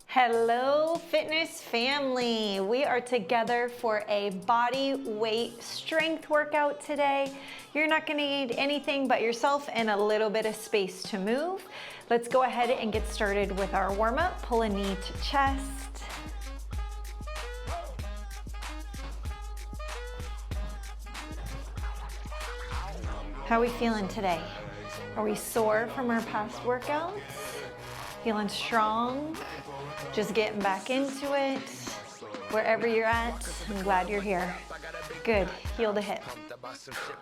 Hello, fitness family. We are together for a body weight strength workout today. You're not gonna need anything but yourself and a little bit of space to move. Let's go ahead and get started with our warm-up. Pull a knee to chest. How are we feeling today? Are we sore from our past workouts? Feeling strong? Just getting back into it. Wherever you're at, I'm glad you're here. Good, heel to hip.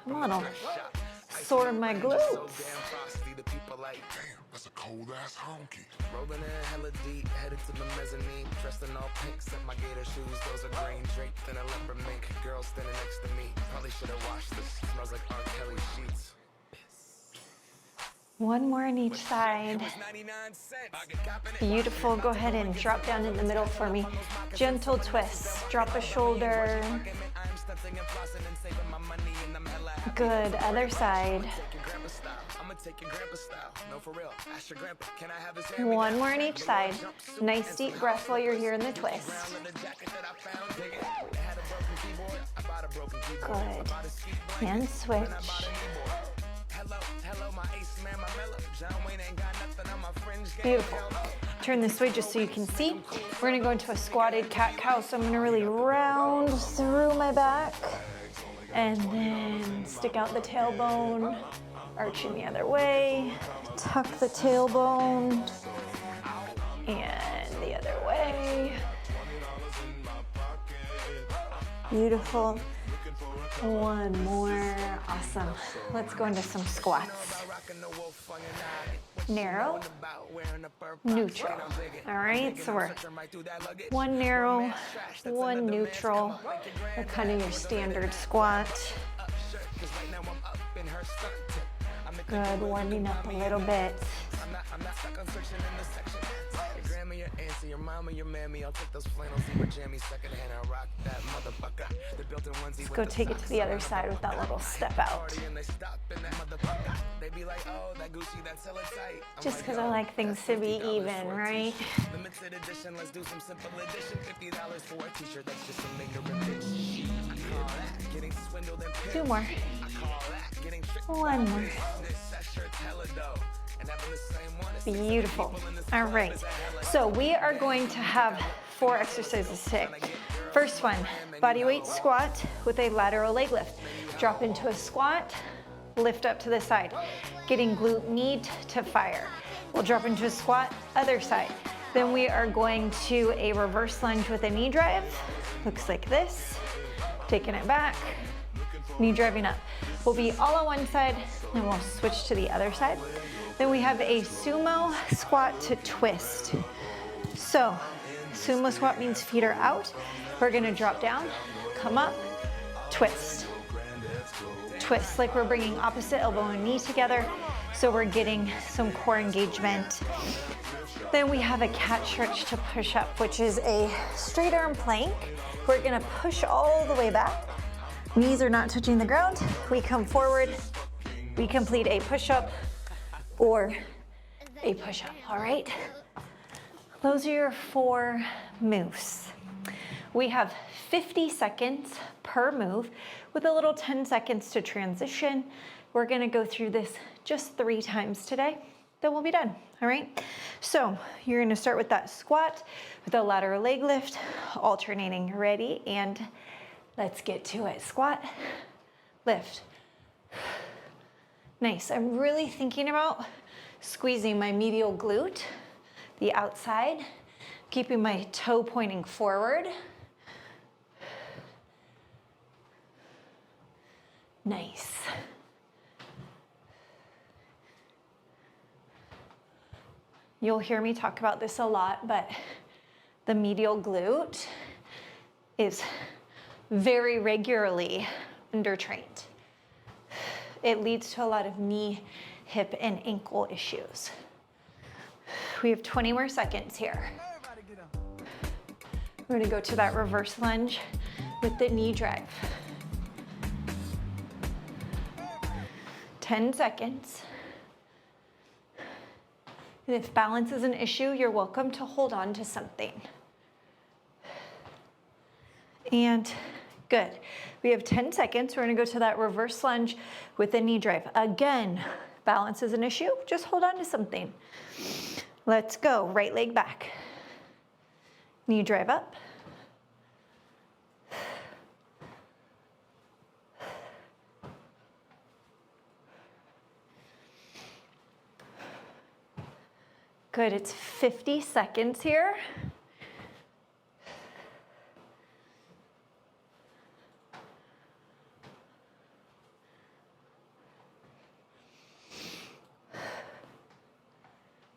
I'm a little sore in my glutes. That's a cold ass honky. Rolling in hella deep, headed to the mezzanine. Dressed in all pink, set my gator shoes. Those are green draped in a leopard mink. Girl standing next to me. Probably should have washed this. Smells like R. Kelly sheets. One more on each side. Beautiful. Go ahead and drop down in the middle for me. Gentle twist. Drop a shoulder. Good. Other side. One more on each side. Nice deep breath while you're here in the twist. Good. And switch. Beautiful. Turn this way just so you can see. We're gonna go into a squatted cat-cow, so I'm gonna really round through my back and then stick out the tailbone, arching the other way, tuck the tailbone, and the other way. Beautiful. One more. Awesome. Let's go into some squats. Narrow, neutral. All right, so we're one narrow, one neutral. They're kind of your standard squat. Good, warming up a little bit. Let's go take it to the other side with that little step out. Just because I like things to be even, right? Two more. One more. Beautiful. All right, so we are going to have 4 exercises today. First one, body weight squat with a lateral leg lift. Drop into a squat, lift up to the side, getting glute med to fire. We'll drop into a squat, other side. Then we are going to a reverse lunge with a knee drive. Looks like this. Taking it back, knee driving up. We'll be all on one side, then we'll switch to the other side. Then we have a sumo squat to twist. So, sumo squat means feet are out. We're gonna drop down, come up, twist. Twist, like we're bringing opposite elbow and knee together, so we're getting some core engagement. Then we have a cat stretch to push up, which is a straight arm plank. We're gonna push all the way back. Knees are not touching the ground. We come forward, we complete a push-up or a push-up, all right? Those are your 4 moves. We have 50 seconds per move with a little 10 seconds to transition. We're gonna go through this just 3 times today, then we'll be done, all right? So you're gonna start with that squat with a lateral leg lift, alternating. Ready? And let's get to it. Squat, lift. Nice. I'm really thinking about squeezing my medial glute, the outside, keeping my toe pointing forward. Nice. You'll hear me talk about this a lot, but the medial glute is very regularly undertrained. It leads to a lot of knee, hip, and ankle issues. We have 20 more seconds here. We're gonna go to that reverse lunge with the knee drive. 10 seconds. And if balance is an issue, you're welcome to hold on to something. And good. We have 10 seconds. We're gonna go to that reverse lunge with a knee drive. Again, balance is an issue, just hold on to something. Let's go, right leg back. Knee drive up. Good, it's 50 seconds here.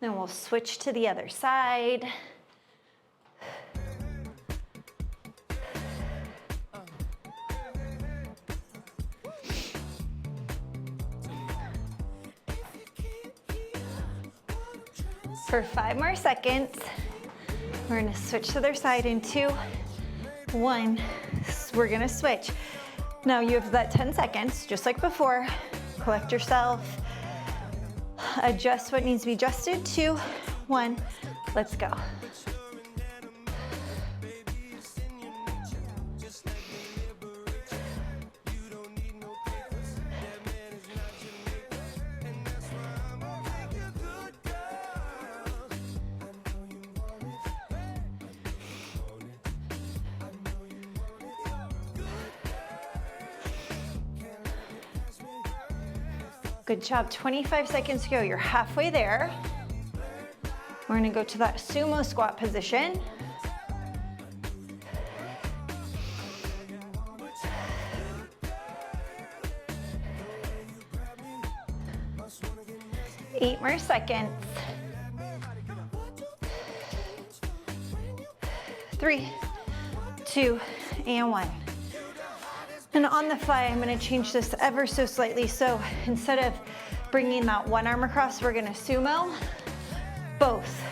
Then we'll switch to the other side. For 5 more seconds, we're gonna switch to the other side in 2, 1. We're gonna switch. Now you have that 10 seconds, just like before. Collect yourself. Adjust what needs to be adjusted. 2, 1, let's go. Good job, 25 seconds to go. You're halfway there. We're gonna go to that sumo squat position. Eight more seconds. 3, 2, and 1. And on the fly, I'm gonna change this ever so slightly. So instead of bringing that one arm across, we're gonna sumo. Both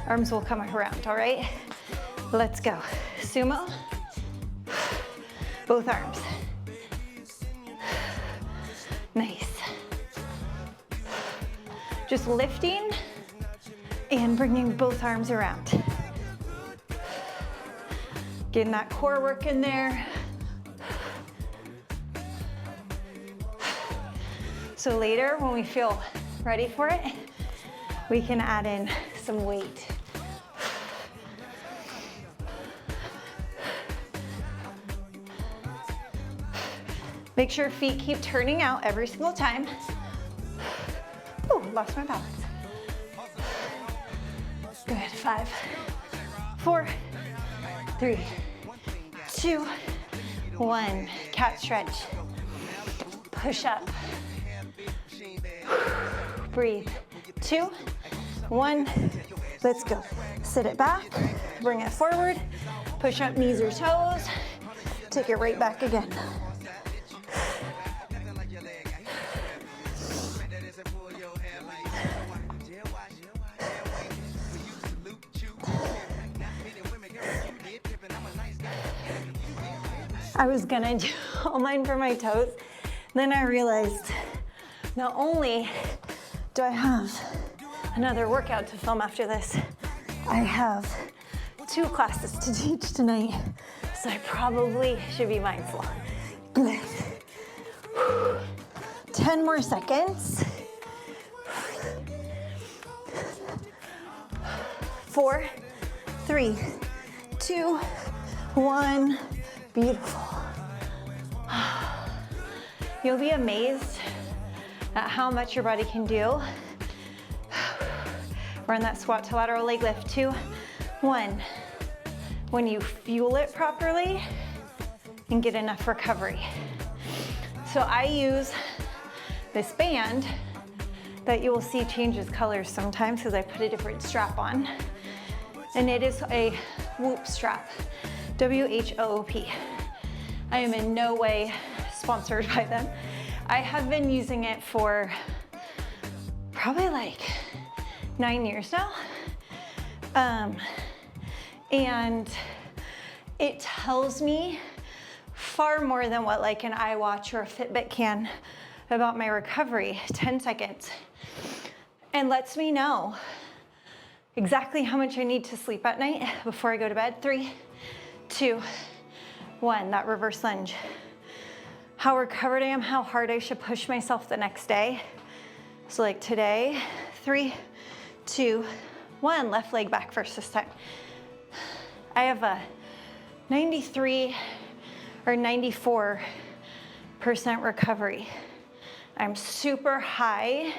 arms will come around, all right? Let's go. Sumo, both arms. Nice. Just lifting and bringing both arms around. Getting that core work in there. So later, when we feel ready for it, we can add in some weight. Make sure feet keep turning out every single time. Ooh, lost my balance. Good, 5, 4, 3, 2, 1. Cat stretch. Push up. Breathe. 2, 1. Let's go. Sit it back. Bring it forward. Push up knees or toes. Take it right back again. I was gonna do all mine for my toes. Then I realized not only do I have another workout to film after this, I have 2 classes to teach tonight, so I probably should be mindful. Good. 10 more seconds. 4, 3, 2, 1. Beautiful. You'll be amazed at how much your body can do. We're in that squat to lateral leg lift. 2, 1. When you fuel it properly and get enough recovery. So I use this band that you will see changes colors sometimes because I put a different strap on. And it is a Whoop strap, WHOOP. I am in no way sponsored by them. I have been using it for probably like 9 years now. And it tells me far more than what like an iWatch or a Fitbit can about my recovery. 10 seconds. And lets me know exactly how much I need to sleep at night before I go to bed. 3, 2, 1, that reverse lunge. How recovered I am, how hard I should push myself the next day. So like today, 3, 2, 1, left leg back first this time. I have a 93 or 94% recovery. I'm super high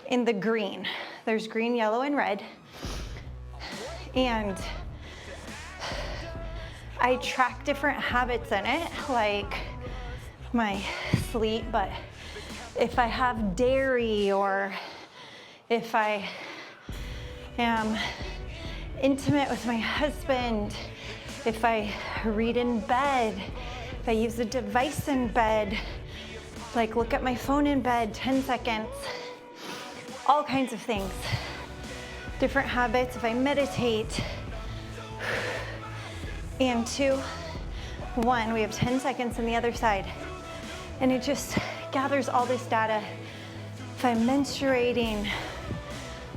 in the green. There's green, yellow, and red. And I track different habits in it, like my sleep, but if I have dairy or if I am intimate with my husband, if I read in bed, if I use a device in bed, like look at my phone in bed, 10 seconds, all kinds of things. Different habits, if I meditate. And 2, 1, we have 10 seconds on the other side. And it just gathers all this data. If I'm menstruating,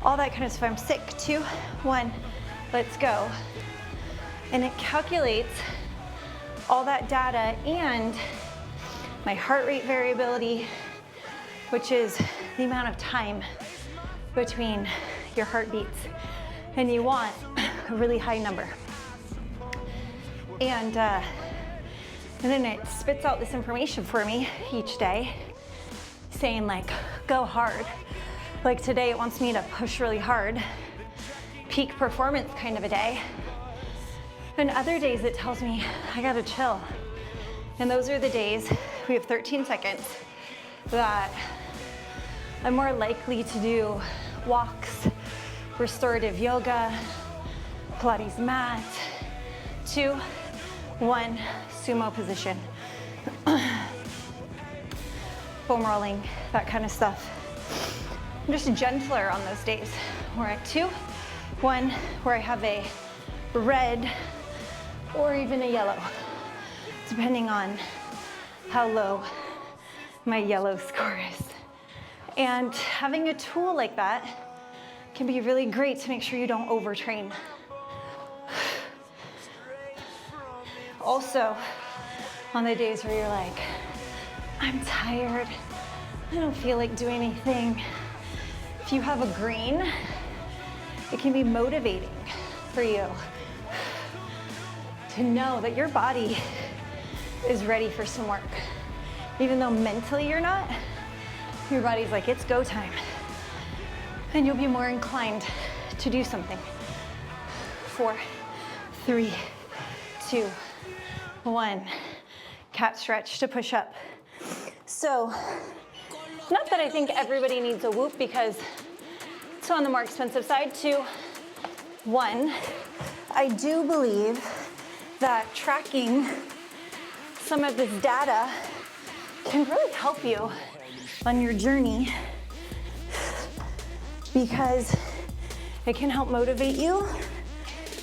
all that kind of stuff. I'm sick. 2, 1, let's go. And it calculates all that data and my heart rate variability, which is the amount of time between your heartbeats. And you want a really high number. And then it spits out this information for me each day, saying like, go hard. Like today, it wants me to push really hard, peak performance kind of a day. And other days it tells me I gotta chill. And those are the days, we have 13 seconds, that I'm more likely to do walks, restorative yoga, Pilates mat, 2, 1, sumo position. Foam rolling, that kind of stuff. I'm just gentler on those days. We're at 2, 1, where I have a red or even a yellow, depending on how low my yellow score is. And having a tool like that can be really great to make sure you don't overtrain. Also, on the days where you're like, I'm tired, I don't feel like doing anything, if you have a green, it can be motivating for you to know that your body is ready for some work. Even though mentally you're not, your body's like, it's go time. And you'll be more inclined to do something. 4, 3, 2, 1. Cat stretch to push up. So, not that I think everybody needs a whoop because it's on the more expensive side. 2, 1. I do believe that tracking some of this data can really help you on your journey because it can help motivate you,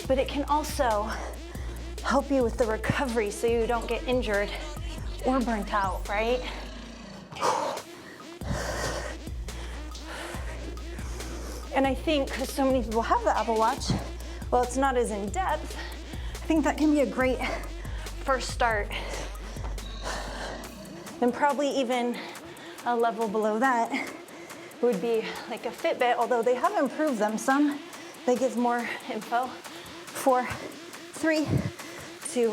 but it can also help you with the recovery so you don't get injured or burnt out, right? And I think because so many people have the Apple Watch, well, it's not as in depth, I think that can be a great first start. And probably even a level below that would be like a Fitbit, although they have improved them some. They give more info. 4, 3, 2,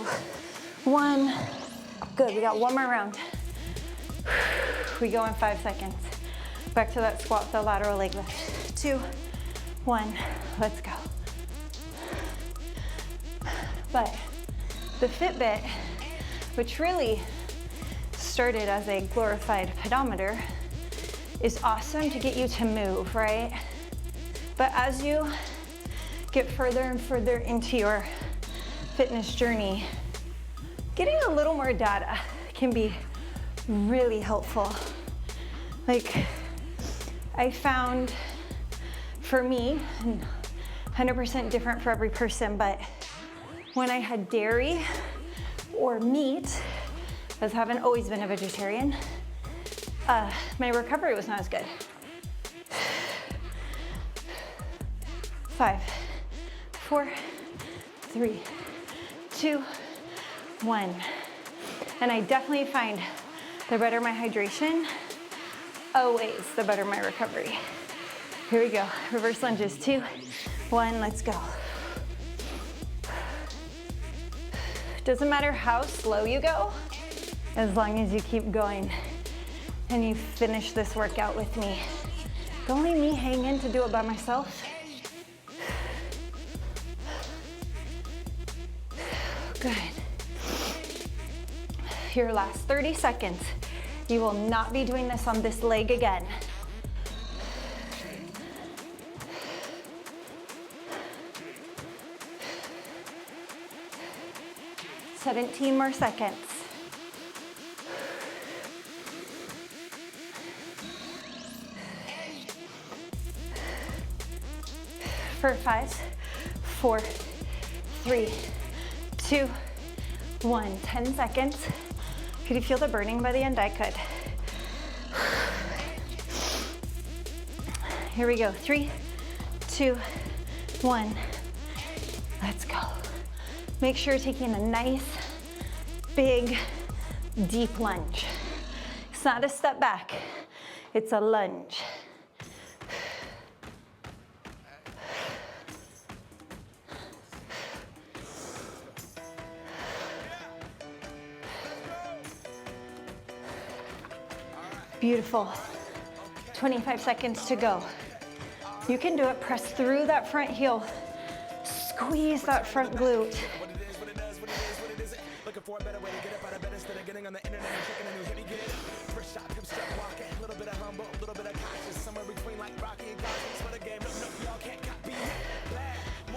1. Good, we got one more round. We go in 5 seconds. Back to that squat with the lateral leg lift. 2, 1, let's go. But the Fitbit, which really started as a glorified pedometer, is awesome to get you to move, right? But as you get further and further into your fitness journey, getting a little more data can be really helpful. Like, I found for me, and 100% different for every person, but when I had dairy or meat, as having always been a vegetarian, my recovery was not as good. 5, 4, 3, 2, 1. And I definitely find the better my hydration, always the better my recovery. Here we go, reverse lunges, 2, 1, let's go. Doesn't matter how slow you go, as long as you keep going and you finish this workout with me. Don't leave me hanging to do it by myself. Good. Your last 30 seconds. You will not be doing this on this leg again. Seventeen more seconds. For 5, 4, 3, 2, 1. 10 seconds. Could you feel the burning by the end? I could. Here we go. 3, 2, 1. Let's go. Make sure you're taking a nice, big, deep lunge. It's not a step back. It's a lunge. Beautiful. 25 seconds to go. You can do it. Press through that front heel. Squeeze that front glute.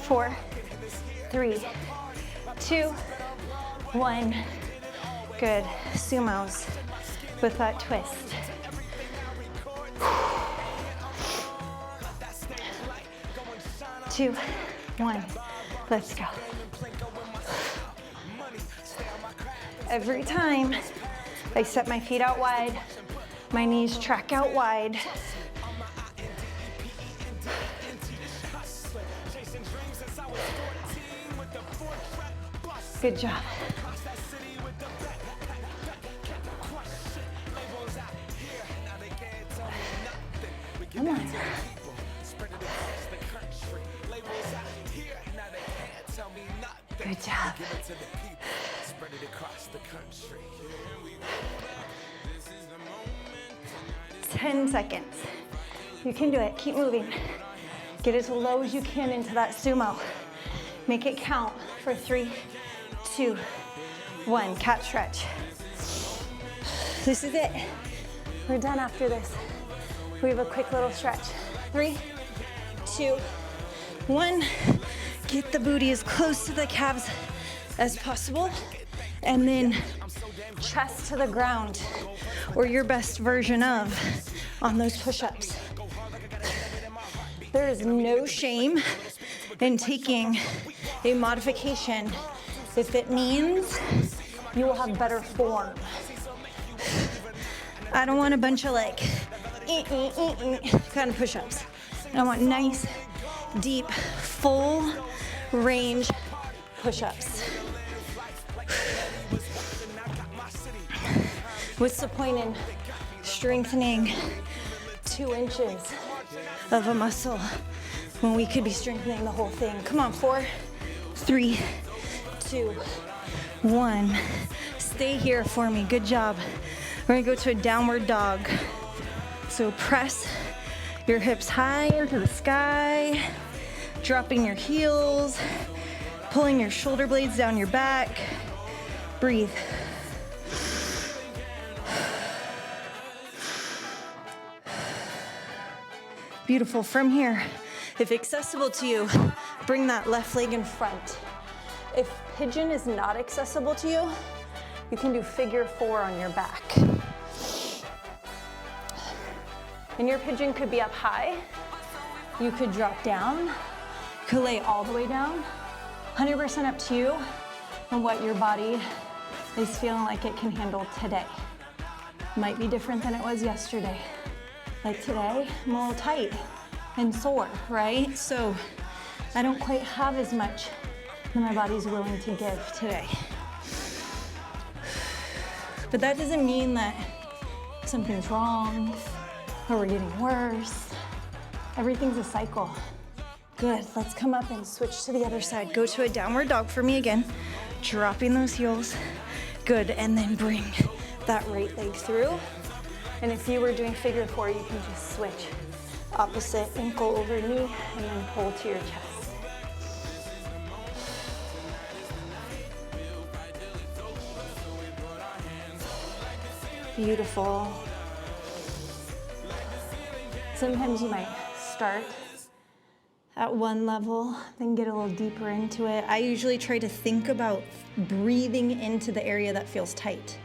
Four, 3, 2, 1. Good. Sumos with that twist. Two, 1, let's go. Every time I set my feet out wide, my knees track out wide. Good job. Come on. Good job. 10 seconds. You can do it. Keep moving. Get as low as you can into that sumo. Make it count for 3, 2, 1. Cat stretch. This is it. We're done after this. We have a quick little stretch. 3, 2, 1. Get the booty as close to the calves as possible. And then chest to the ground, or your best version of on those push-ups. There is no shame in taking a modification if it means you will have better form. I don't want a bunch of like kind of push-ups. I want nice, deep, full range push-ups. What's the point in strengthening 2 inches of a muscle when we could be strengthening the whole thing? Come on, 4, 3, 2, 1. Stay here for me. Good job. We're gonna go to a downward dog. So press your hips high into the sky, dropping your heels, pulling your shoulder blades down your back. Breathe. Beautiful. From here, if accessible to you, bring that left leg in front. If pigeon is not accessible to you, you can do figure 4 on your back. And your pigeon could be up high. You could drop down. You could lay all the way down. 100% up to you and what your body is feeling like it can handle today. Might be different than it was yesterday. Like today, I'm a little tight and sore, right? So I don't quite have as much that my body's willing to give today. But that doesn't mean that something's wrong or we're getting worse. Everything's a cycle. Good, let's come up and switch to the other side. Go to a downward dog for me again, dropping those heels. Good, and then bring that right leg through. And if you were doing figure four, you can just switch opposite ankle over knee and then pull to your chest. Beautiful. Sometimes you might start at one level, then get a little deeper into it. I usually try to think about breathing into the area that feels tight.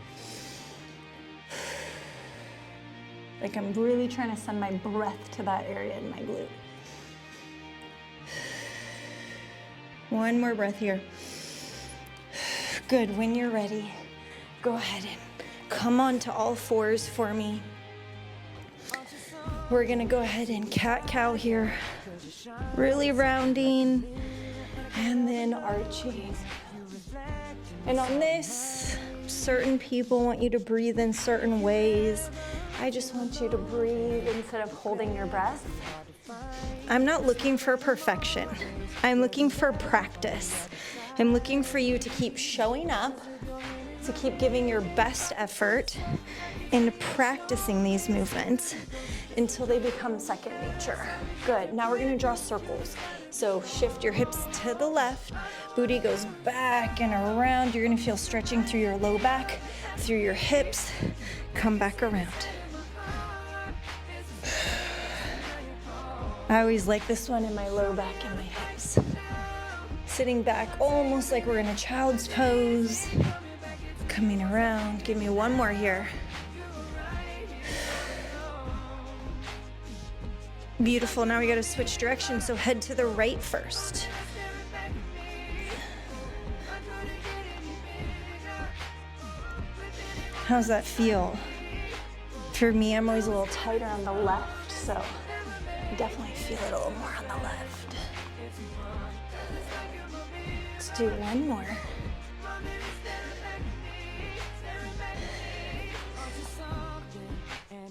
Like I'm really trying to send my breath to that area in my glute. One more breath here. Good, when you're ready, go ahead and come on to all fours for me. We're gonna go ahead and cat-cow here. Really rounding and then arching. And on this, certain people want you to breathe in certain ways. I just want you to breathe instead of holding your breath. I'm not looking for perfection. I'm looking for practice. I'm looking for you to keep showing up, to keep giving your best effort in practicing these movements until they become second nature. Good, now we're gonna draw circles. So shift your hips to the left, booty goes back and around. You're gonna feel stretching through your low back, through your hips, come back around. I always like this one in my low back and my hips. Sitting back almost like we're in a child's pose. Coming around, give me one more here. Beautiful, now we gotta switch directions, so head to the right first. How's that feel? For me, I'm always a little tighter on the left, so I definitely feel it a little more on the left. Let's do one more.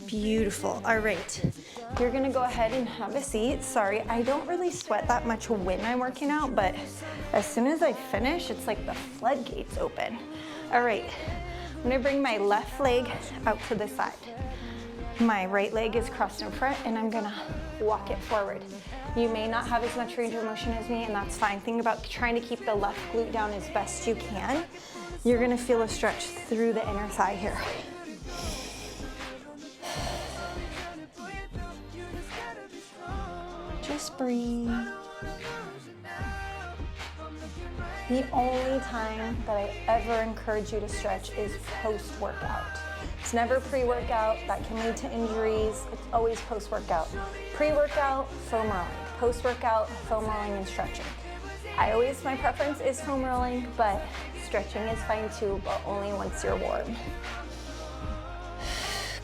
Beautiful, all right. You're gonna go ahead and have a seat. Sorry, I don't really sweat that much when I'm working out, but as soon as I finish, it's like the floodgates open. All right, I'm gonna bring my left leg out to the side. My right leg is crossed in front and I'm gonna walk it forward. You may not have as much range of motion as me and that's fine. Think about trying to keep the left glute down as best you can. You're gonna feel a stretch through the inner thigh here. Just breathe. The only time that I ever encourage you to stretch is post-workout. It's never pre-workout, that can lead to injuries. It's always post-workout. Pre-workout, foam rolling. Post-workout, foam rolling and stretching. My preference is foam rolling, but stretching is fine too, but only once you're warm.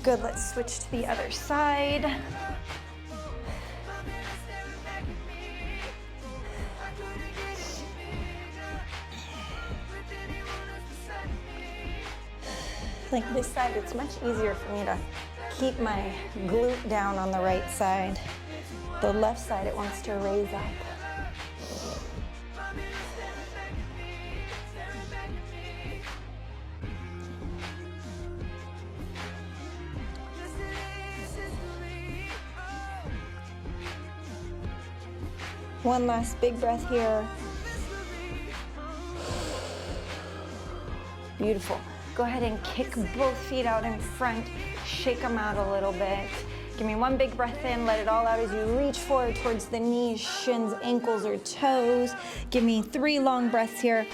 Good, let's switch to the other side. Like this side, it's much easier for me to keep my glute down on the right side. The left side, it wants to raise up. One last big breath here. Beautiful. Go ahead and kick both feet out in front, shake them out a little bit. Give me one big breath in, let it all out as you reach forward towards the knees, shins, ankles, or toes. Give me 3 long breaths here.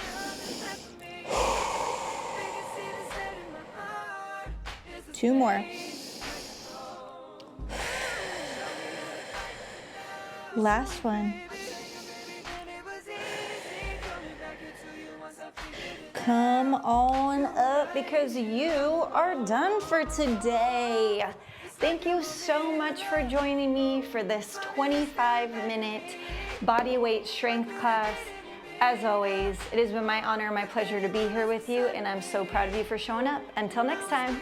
Two more. Last one. Come on up because you are done for today. Thank you so much for joining me for this 25-minute body weight strength class. As always, it has been my honor and my pleasure to be here with you, and I'm so proud of you for showing up. Until next time.